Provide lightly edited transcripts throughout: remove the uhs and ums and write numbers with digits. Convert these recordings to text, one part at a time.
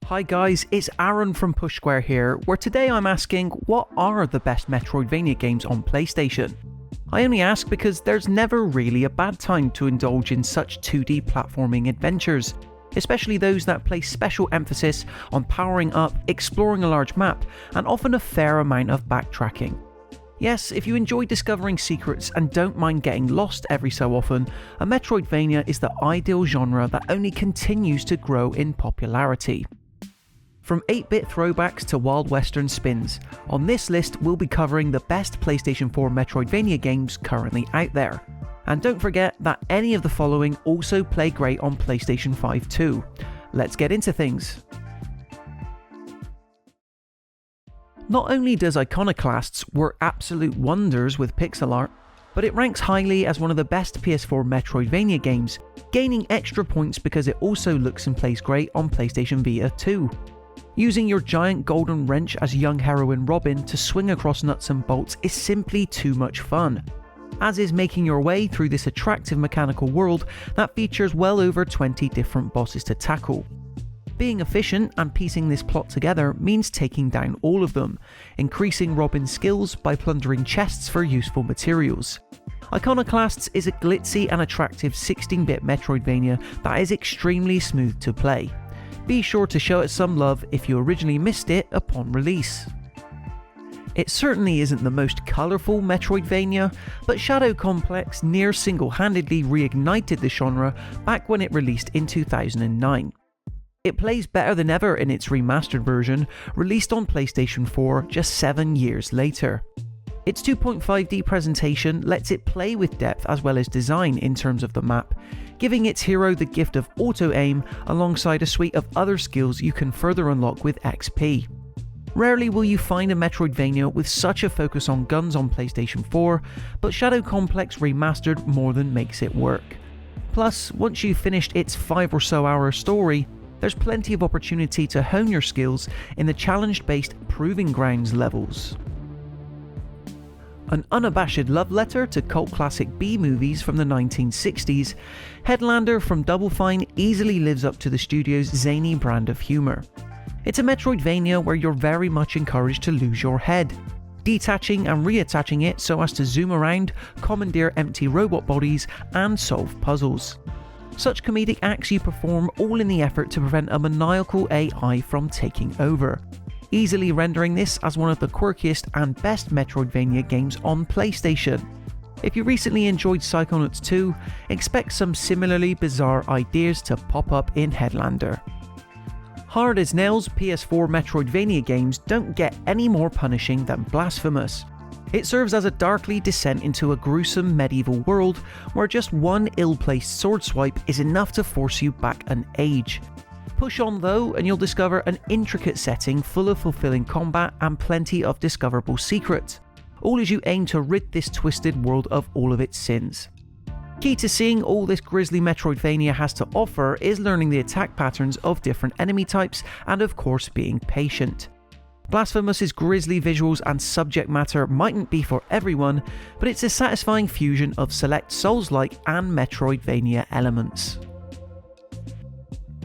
Hi guys, it's Aaron from Push Square here, where today I'm asking what are the best Metroidvania games on PlayStation? I only ask because there's never really a bad time to indulge in such 2D platforming adventures, especially those that place special emphasis on powering up, exploring a large map, and often a fair amount of backtracking. Yes, if you enjoy discovering secrets and don't mind getting lost every so often, a Metroidvania is the ideal genre that only continues to grow in popularity. From 8-bit throwbacks to Wild Western spins, on this list we'll be covering the best PlayStation 4 Metroidvania games currently out there. And don't forget that any of the following also play great on PlayStation 5 too. Let's get into things. Not only does ICONOCLASTS work absolute wonders with pixel art, but it ranks highly as one of the best PS4 Metroidvania games, gaining extra points because it also looks and plays great on PlayStation Vita too. Using your giant golden wrench as young heroine Robin to swing across nuts and bolts is simply too much fun, as is making your way through this attractive mechanical world that features well over 20 different bosses to tackle. Being efficient and piecing this plot together means taking down all of them, increasing Robin's skills by plundering chests for useful materials. ICONOCLASTS is a glitzy and attractive 16-bit Metroidvania that is extremely smooth to play. Be sure to show it some love if you originally missed it upon release. It certainly isn't the most colourful Metroidvania, but Shadow Complex near single-handedly reignited the genre back when it released in 2009. It plays better than ever in its remastered version, released on PlayStation 4 just 7 years later. Its 2.5D presentation lets it play with depth as well as design in terms of the map, giving its hero the gift of auto-aim alongside a suite of other skills you can further unlock with XP. Rarely will you find a Metroidvania with such a focus on guns on PlayStation 4, but Shadow Complex Remastered more than makes it work. Plus, once you've finished its 5 or so hour story, there's plenty of opportunity to hone your skills in the challenge-based Proving Grounds levels. An unabashed love letter to cult classic B-movies from the 1960s, Headlander from Double Fine easily lives up to the studio's zany brand of humour. It's a Metroidvania where you're very much encouraged to lose your head, detaching and reattaching it so as to zoom around, commandeer empty robot bodies, and solve puzzles. Such comedic acts you perform all in the effort to prevent a maniacal AI from taking over, easily rendering this as one of the quirkiest and best Metroidvania games on PlayStation. If you recently enjoyed Psychonauts 2, expect some similarly bizarre ideas to pop up in Headlander. Hard as nails PS4 Metroidvania games don't get any more punishing than Blasphemous. It serves as a darkly descent into a gruesome medieval world where just one ill-placed sword swipe is enough to force you back an age. Push on though and you'll discover an intricate setting full of fulfilling combat and plenty of discoverable secrets, all as you aim to rid this twisted world of all of its sins. Key to seeing all this grisly Metroidvania has to offer is learning the attack patterns of different enemy types and of course being patient. Blasphemous' grisly visuals and subject matter mightn't be for everyone, but it's a satisfying fusion of select Souls-like and Metroidvania elements.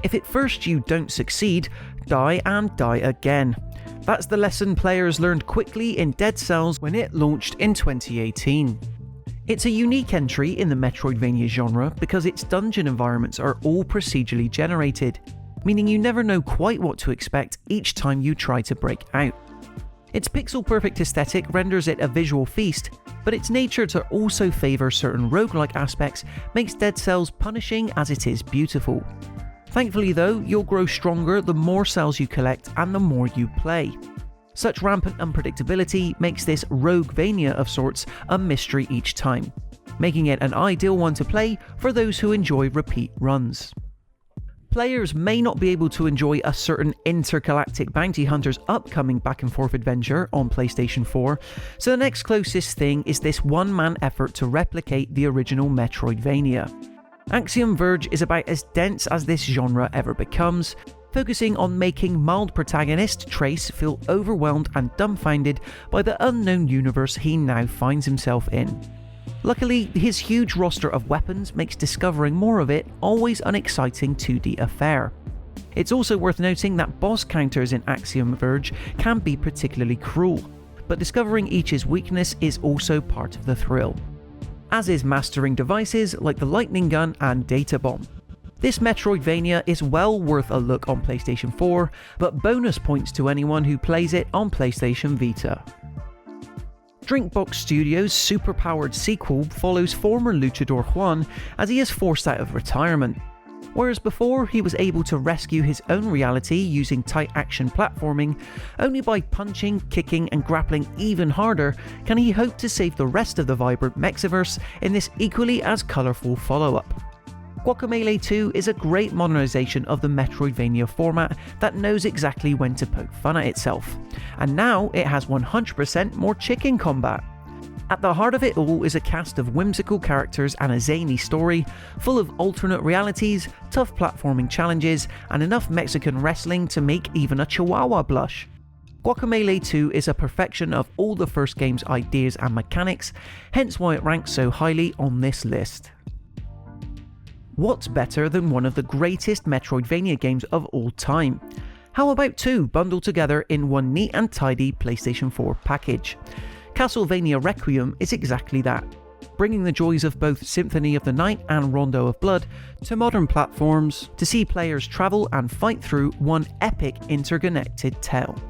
If at first you don't succeed, die and die again. That's the lesson players learned quickly in Dead Cells when it launched in 2018. It's a unique entry in the Metroidvania genre because its dungeon environments are all procedurally generated, meaning you never know quite what to expect each time you try to break out. Its pixel-perfect aesthetic renders it a visual feast, but its nature to also favour certain roguelike aspects makes Dead Cells punishing as it is beautiful. Thankfully though, you'll grow stronger the more cells you collect and the more you play. Such rampant unpredictability makes this roguevania of sorts a mystery each time, making it an ideal one to play for those who enjoy repeat runs. Players may not be able to enjoy a certain intergalactic bounty hunter's upcoming back and forth adventure on PlayStation 4, so the next closest thing is this one-man effort to replicate the original Metroidvania. Axiom Verge is about as dense as this genre ever becomes, focusing on making mild protagonist Trace feel overwhelmed and dumbfounded by the unknown universe he now finds himself in. Luckily, his huge roster of weapons makes discovering more of it always an exciting 2D affair. It's also worth noting that boss counters in Axiom Verge can be particularly cruel, but discovering each's weakness is also part of the thrill. As is mastering devices like the lightning gun and data bomb. This Metroidvania is well worth a look on PlayStation 4, but bonus points to anyone who plays it on PlayStation Vita. Drinkbox Studios' super-powered sequel follows former luchador Juan as he is forced out of retirement. Whereas before he was able to rescue his own reality using tight action platforming, only by punching, kicking and grappling even harder can he hope to save the rest of the vibrant Mexiverse in this equally as colourful follow-up. Guacamelee 2 is a great modernisation of the Metroidvania format that knows exactly when to poke fun at itself, and now it has 100% more chicken combat. At the heart of it all is a cast of whimsical characters and a zany story, full of alternate realities, tough platforming challenges, and enough Mexican wrestling to make even a Chihuahua blush. Guacamelee 2 is a perfection of all the first game's ideas and mechanics, hence why it ranks so highly on this list. What's better than one of the greatest Metroidvania games of all time? How about two bundled together in one neat and tidy PlayStation 4 package? CASTLEVANIA REQUIEM is exactly that, bringing the joys of both Symphony of the Night and Rondo of Blood to modern platforms to see players travel and fight through one epic interconnected tale.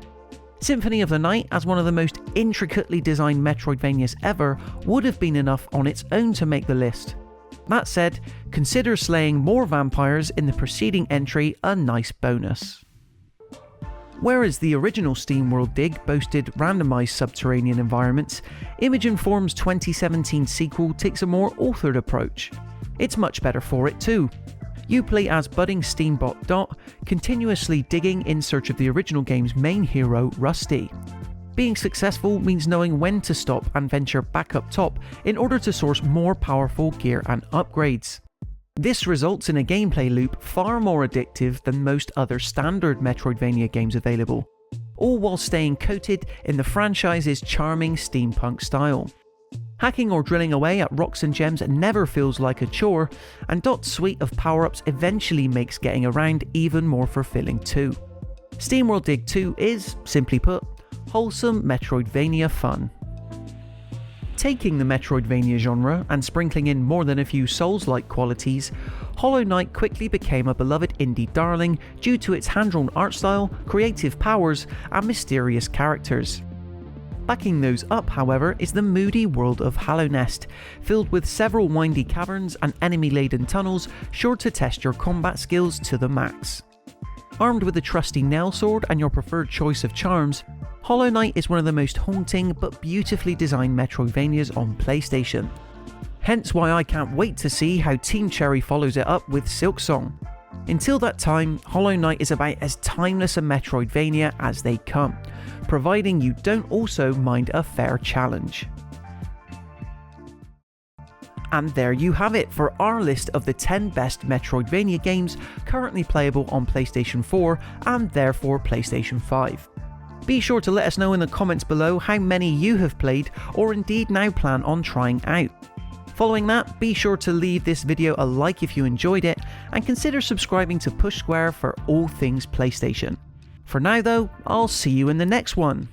Symphony of the Night, as one of the most intricately designed Metroidvanias ever, would have been enough on its own to make the list. That said, consider slaying more vampires in the preceding entry a nice bonus. Whereas the original SteamWorld dig boasted randomised subterranean environments, Imogen Form's 2017 sequel takes a more authored approach. It's much better for it too. You play as budding Steambot Dot, continuously digging in search of the original game's main hero, Rusty. Being successful means knowing when to stop and venture back up top in order to source more powerful gear and upgrades. This results in a gameplay loop far more addictive than most other standard Metroidvania games available, all while staying coated in the franchise's charming steampunk style. Hacking or drilling away at rocks and gems never feels like a chore, and Dot's suite of power-ups eventually makes getting around even more fulfilling too. SteamWorld Dig 2 is, simply put, wholesome Metroidvania fun. Taking the Metroidvania genre and sprinkling in more than a few Souls-like qualities, Hollow Knight quickly became a beloved indie darling due to its hand-drawn art style, creative powers, and mysterious characters. Backing those up, however, is the moody world of Hallownest, filled with several windy caverns and enemy-laden tunnels sure to test your combat skills to the max. Armed with a trusty nail sword and your preferred choice of charms, Hollow Knight is one of the most haunting but beautifully designed Metroidvanias on PlayStation. Hence why I can't wait to see how Team Cherry follows it up with Silksong. Until that time, Hollow Knight is about as timeless a Metroidvania as they come, providing you don't also mind a fair challenge. And there you have it for our list of the 10 best Metroidvania games currently playable on PlayStation 4 and therefore PlayStation 5. Be sure to let us know in the comments below how many you have played or indeed now plan on trying out. Following that, be sure to leave this video a like if you enjoyed it and consider subscribing to Push Square for all things PlayStation. For now though, I'll see you in the next one.